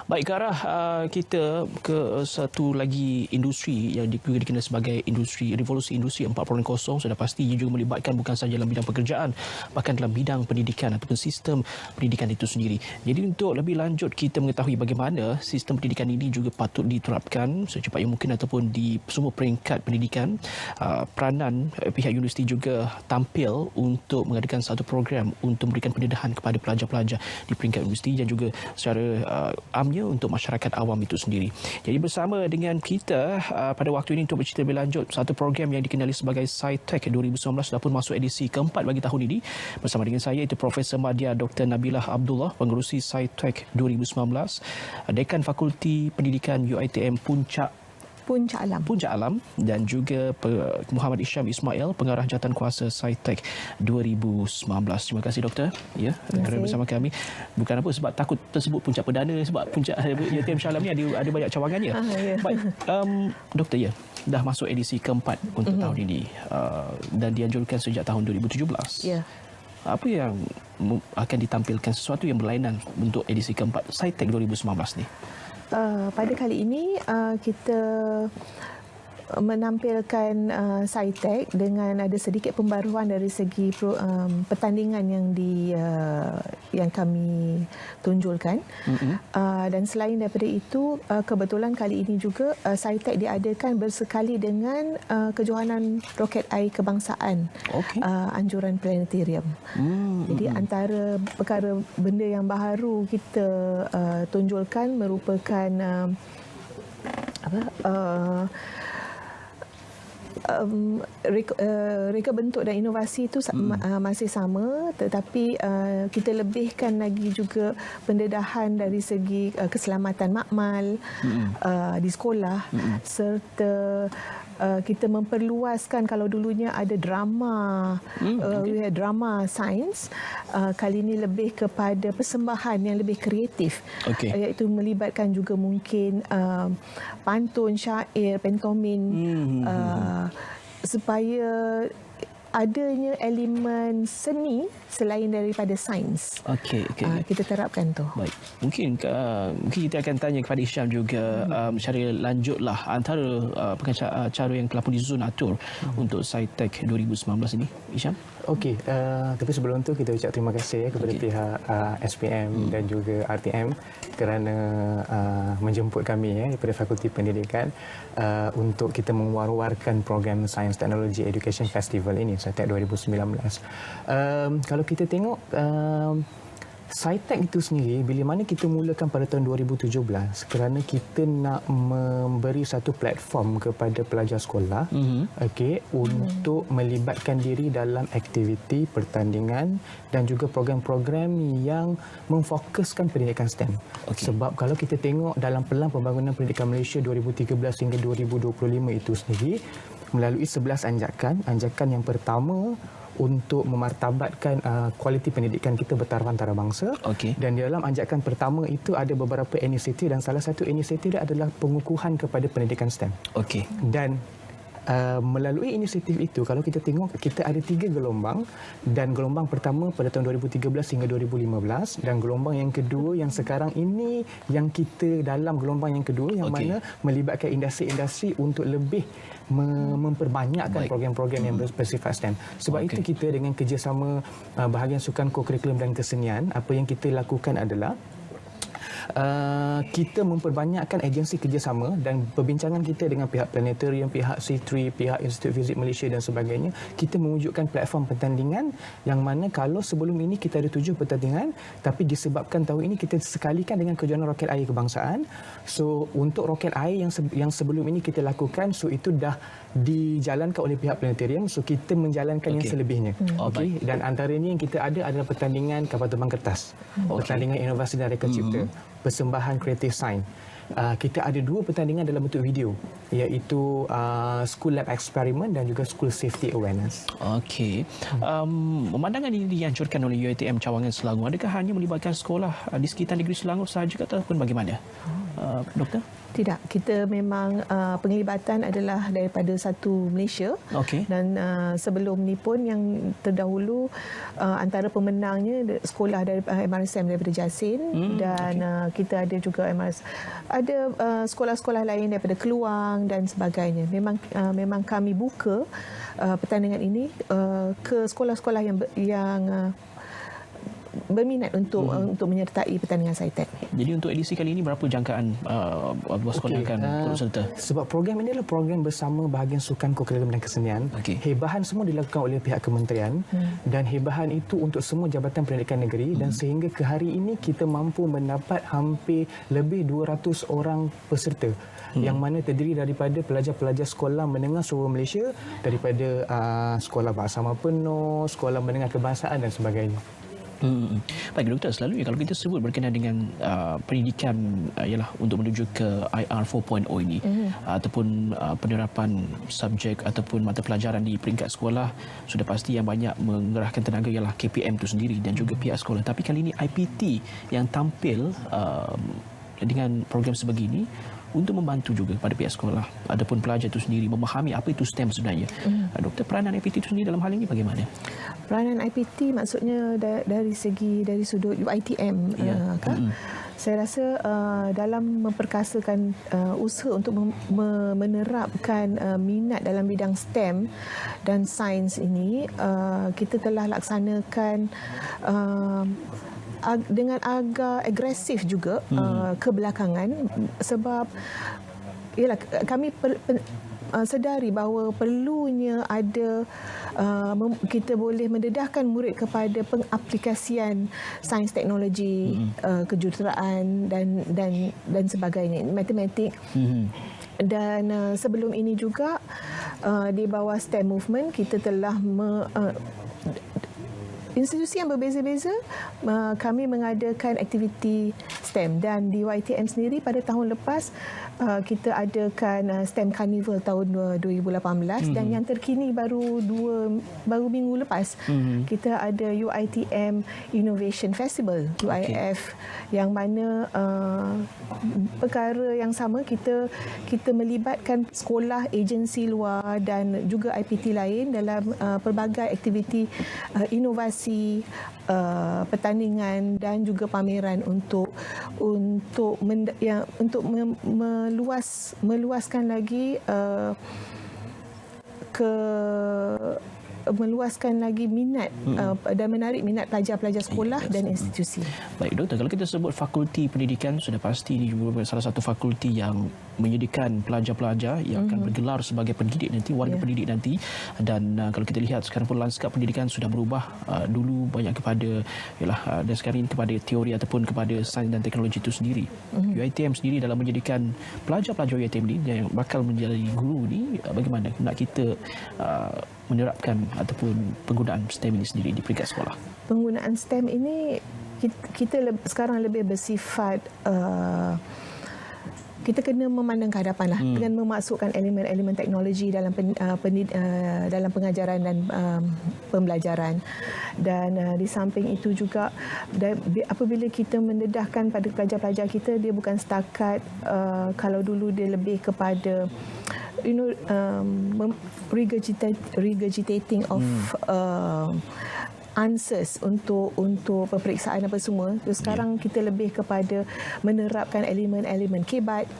Baik, ke arah kita ke satu lagi industri yang juga dikenal sebagai revolusi industri 4.0, sudah pasti ia juga melibatkan bukan sahaja dalam bidang pekerjaan, bahkan dalam bidang pendidikan ataupun sistem pendidikan itu sendiri. Jadi untuk lebih lanjut kita mengetahui bagaimana sistem pendidikan ini juga patut diterapkan secepat yang mungkin ataupun di semua peringkat pendidikan, peranan pihak universiti juga tampil untuk mengadakan satu program untuk memberikan pendedahan kepada pelajar-pelajar di peringkat universiti dan juga secara amnya untuk masyarakat awam itu sendiri. Jadi bersama dengan kita pada waktu ini untuk bercerita lebih lanjut satu program yang dikenali sebagai SciTech 2019 dah pun masuk edisi keempat bagi tahun ini. Bersama dengan saya itu Profesor Madya Dr. Nabilah Abdullah, pengerusi SciTech 2019, Dekan Fakulti Pendidikan UiTM Puncak Alam dan juga Muhammad Isham Ismail, pengarah jawatankuasa SciTech 2019. Terima kasih doktor kerana bersama kami. Bukan apa sebab takut tersebut puncak perdana, sebab puncak UiTM Shah Alam ni ada banyak cawangannya. Baik, doktor dah masuk edisi keempat untuk tahun ini dan dianjurkan sejak tahun 2017. Apa yang akan ditampilkan, sesuatu yang berlainan untuk edisi keempat SciTech 2019 ni? Pada kali ini kita menampilkan SciTech dengan ada sedikit pembaruan dari segi pertandingan yang kami tunjulkan. Dan selain daripada itu, kebetulan kali ini juga SciTech diadakan bersekali dengan kejohanan roket air kebangsaan, anjuran planetarium. Jadi antara perkara benda yang baru kita tunjulkan merupakan reka bentuk dan inovasi itu masih sama, tetapi kita lebihkan lagi juga pendedahan dari segi keselamatan makmal di sekolah, serta kita memperluaskan, kalau dulunya ada drama, drama sains, kali ini lebih kepada persembahan yang lebih kreatif, iaitu melibatkan juga mungkin pantun, syair, pantomin, supaya adanya elemen seni selain daripada sains. Kita terapkan tu. Baik. Mungkin kita akan tanya kepada Isham juga secara lanjutlah antara cara yang telah pun disusun atur untuk SciTech 2019 ini. Isham? Tapi sebelum tu kita ucap terima kasih kepada pihak SPM dan juga RTM kerana menjemput kami daripada Fakulti Pendidikan untuk kita mewar-warkan program Sains Teknologi Education Festival ini, SciTech 2019. Kalau kita tengok SciTech itu sendiri, bila mana kita mulakan pada tahun 2017 kerana kita nak memberi satu platform kepada pelajar sekolah untuk melibatkan diri dalam aktiviti pertandingan dan juga program-program yang memfokuskan pendidikan STEM. Sebab kalau kita tengok dalam Pelan Pembangunan Pendidikan Malaysia 2013 hingga 2025 itu sendiri melalui 11 anjakan. Anjakan yang pertama untuk memartabatkan kualiti pendidikan kita bertaraf antarabangsa. Dan di dalam anjakan pertama itu ada beberapa inisiatif dan salah satu inisiatif dia adalah pengukuhan kepada pendidikan STEM. Dan melalui inisiatif itu, kalau kita tengok, kita ada 3 gelombang, dan gelombang pertama pada tahun 2013 hingga 2015 dan gelombang yang kedua yang sekarang ini, yang kita dalam gelombang yang kedua yang mana melibatkan industri-industri untuk lebih memperbanyakkan program-program yang bersifat STEM. Sebab itu kita dengan kerjasama bahagian sukan kokurikulum dan kesenian, apa yang kita lakukan adalah kita memperbanyakkan agensi kerjasama dan perbincangan kita dengan pihak planetarium, pihak C3, pihak Institut Fizik Malaysia dan sebagainya. Kita mewujudkan platform pertandingan yang mana kalau sebelum ini kita ada 7 pertandingan, tapi disebabkan tahun ini kita sekalikan dengan kejohanan roket air kebangsaan. So untuk roket air yang sebelum ini kita lakukan, so itu dah dijalankan oleh pihak planetarium, so kita menjalankan yang selebihnya. Dan antaranya yang kita ada adalah pertandingan kapal terbang kertas, pertandingan inovasi dan reka cipta, persembahan kreatif sains. Kita ada 2 pertandingan dalam bentuk video, iaitu School Lab Experiment dan juga School Safety Awareness. Pemandangan ini dihancurkan oleh UiTM Cawangan Selangor. Adakah hanya melibatkan sekolah di sekitar negeri Selangor sahaja ataupun bagaimana? Doktor? Tidak, kita memang penglibatan adalah daripada satu Malaysia. Okey. Dan sebelum ni pun yang terdahulu antara pemenangnya sekolah dari MRSM daripada Jasin dan kita ada juga ada sekolah-sekolah lain daripada Keluang dan sebagainya. Memang kami buka pertandingan ini ke sekolah-sekolah yang berminat untuk menyertai pertandingan SciTech. Jadi untuk edisi kali ini berapa jangkaan sekolah yang akan turut serta? Sebab program ini adalah program bersama bahagian sukan, kurikulum dan kesenian. Hebahan semua dilakukan oleh pihak kementerian dan hebahan itu untuk semua Jabatan Pendidikan Negeri dan sehingga ke hari ini kita mampu mendapat hampir lebih 200 orang peserta yang mana terdiri daripada pelajar-pelajar sekolah menengah seluruh Malaysia, daripada sekolah bersama penuh, sekolah menengah kebangsaan dan sebagainya. Baik doktor, selalunya kalau kita sebut berkenaan dengan pendidikan ialah untuk menuju ke IR 4.0 ini ataupun penerapan subjek ataupun mata pelajaran di peringkat sekolah, sudah pasti yang banyak mengerahkan tenaga ialah KPM itu sendiri dan juga pihak sekolah. Tapi kali ini IPT yang tampil dengan program sebegini untuk membantu juga kepada pihak sekolah ataupun pelajar itu sendiri memahami apa itu STEM sebenarnya. Doktor, peranan IPT itu sendiri dalam hal ini bagaimana? Peranan IPT maksudnya dari sudut UiTM. Saya rasa dalam memperkasakan usaha untuk menerapkan minat dalam bidang STEM dan sains ini, kita telah laksanakan dengan agak agresif juga kebelakangan, sebab kami sedari bahawa perlunya ada kita boleh mendedahkan murid kepada pengaplikasian sains teknologi, kejuruteraan dan sebagainya, matematik. Dan sebelum ini juga di bawah STEM movement kita telah institusi yang berbeza-beza, kami mengadakan aktiviti STEM, dan di YTM sendiri pada tahun lepas kita adakan STEM Carnival tahun 2018 dan yang terkini baru minggu lepas kita ada UiTM Innovation Festival, UIF, yang mana perkara yang sama, kita melibatkan sekolah, agensi luar dan juga IPT lain dalam pelbagai aktiviti inovasi, pertandingan dan juga pameran untuk meluaskan lagi meluaskan lagi minat dan menarik minat pelajar-pelajar sekolah dan institusi. Baik doktor, kalau kita sebut fakulti pendidikan, sudah pasti ini juga salah satu fakulti yang menyediakan pelajar-pelajar yang akan bergelar sebagai pendidik nanti, warga pendidik nanti. Dan kalau kita lihat sekarang pun lanskap pendidikan sudah berubah, dulu banyak kepada dan sekarang ini kepada teori ataupun kepada sains dan teknologi itu sendiri. UiTM sendiri dalam menjadikan pelajar-pelajar UiTM ini yang bakal menjadi guru ni, bagaimana nak kita menerapkan ataupun penggunaan STEM ini sendiri di peringkat sekolah? Penggunaan STEM ini kita sekarang lebih bersifat kita kena memandang ke hadapan lah, dengan memasukkan elemen-elemen teknologi dalam dalam pengajaran dan pembelajaran. Dan di samping itu juga apabila kita mendedahkan pada pelajar-pelajar kita, dia bukan setakat kalau dulu dia lebih kepada regurgitating of answers untuk peperiksaan apa semua. Terus sekarang kita lebih kepada menerapkan elemen-elemen kebat,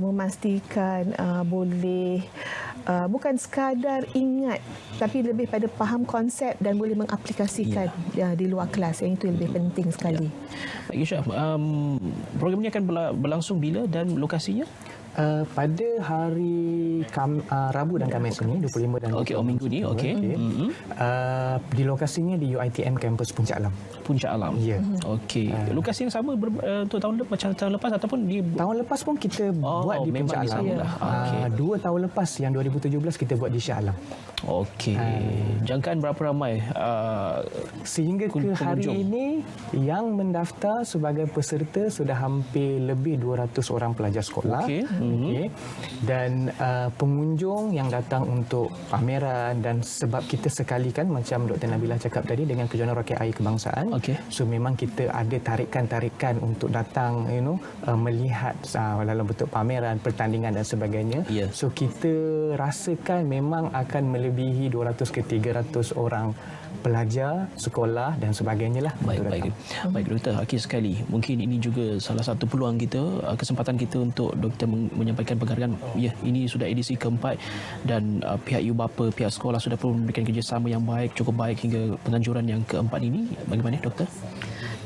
memastikan boleh bukan sekadar ingat, tapi lebih pada faham konsep dan boleh mengaplikasikan di luar kelas. Yang itu lebih penting sekali. Baik Syah, program ini akan berlangsung bila dan lokasinya? Pada hari Rabu dan Khamis ini, 25 dan 26. Minggu ni. Di lokasinya di UiTM Kampus Puncak Alam. Puncak Alam. Ya. Okey. Lokasi yang sama untuk tahun lepas ataupun di tahun lepas pun kita buat di Puncak Alam. Dua tahun lepas yang 2017 kita buat di Shah Alam. Okey. Jangkaan berapa ramai sehingga ke hari ini yang mendaftar sebagai peserta sudah hampir lebih 200 orang pelajar sekolah Okey. Dan pengunjung yang datang untuk pameran, dan sebab kita sekali kan macam Dr. Nabila cakap tadi dengan Kejohanan Roket Air Kebangsaan. Okey. So memang kita ada tarikan-tarikan untuk datang melihat dalam bentuk pameran, pertandingan dan sebagainya. Ya. So kita rasakan memang akan melebihi 200 ke 300 orang pelajar, sekolah dan sebagainya lah. Baik, Doktor. Akhir sekali, mungkin ini juga salah satu peluang kita, kesempatan kita untuk Doktor menyampaikan penghargaan. Ya, ini sudah edisi keempat dan pihak ibu bapa, pihak sekolah sudah pun memberikan kerjasama yang baik, cukup baik hingga penganjuran yang keempat ini. Bagaimana, Doktor?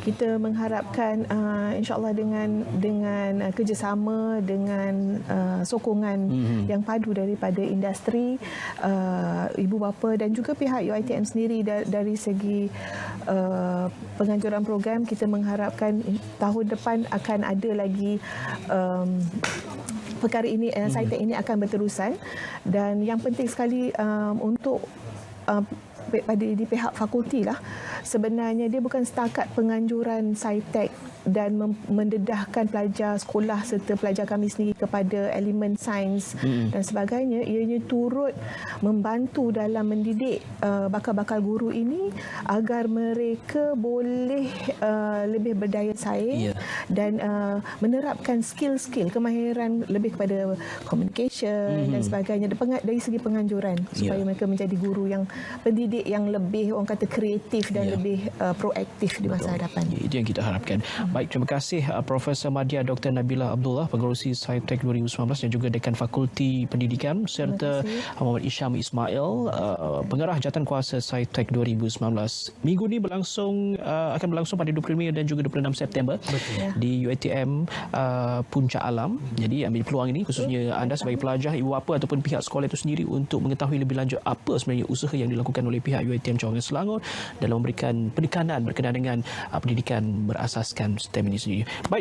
Kita mengharapkan insya-Allah dengan kerjasama, dengan sokongan yang padu daripada industri, ibu bapa dan juga pihak UiTM sendiri dari segi penganjuran program, kita mengharapkan tahun depan akan ada lagi perkara ini, SciTech ini akan berterusan. Dan yang penting sekali untuk di pihak fakulti lah, sebenarnya dia bukan setakat penganjuran SciTech dan mendedahkan pelajar sekolah serta pelajar kami sendiri kepada elemen sains dan sebagainya. Ianya turut membantu dalam mendidik bakal-bakal guru ini agar mereka boleh lebih berdaya saing dan menerapkan skill-skill kemahiran lebih kepada communication dan sebagainya dari segi penganjuran, supaya mereka menjadi guru yang pendidik yang lebih, orang kata, kreatif dan lebih proaktif di masa hadapan. Itu yang kita harapkan. Baik, terima kasih Profesor Madya Dr. Nabila Abdullah, Pengerusi SciTech 2019 dan juga Dekan Fakulti Pendidikan, serta Muhammad Isham Ismail, Pengarah Jawatankuasa SciTech 2019. Minggu ini akan berlangsung pada 25 dan juga 26 September di UiTM Puncak Alam. Jadi ambil peluang ini, khususnya anda sebagai pelajar, ibu bapa ataupun pihak sekolah itu sendiri, untuk mengetahui lebih lanjut apa sebenarnya usaha yang dilakukan oleh pihak UiTM Cawangan Selangor dalam memberikan penekanan berkenaan dengan pendidikan berasaskan STEM ini sendiri. Baik.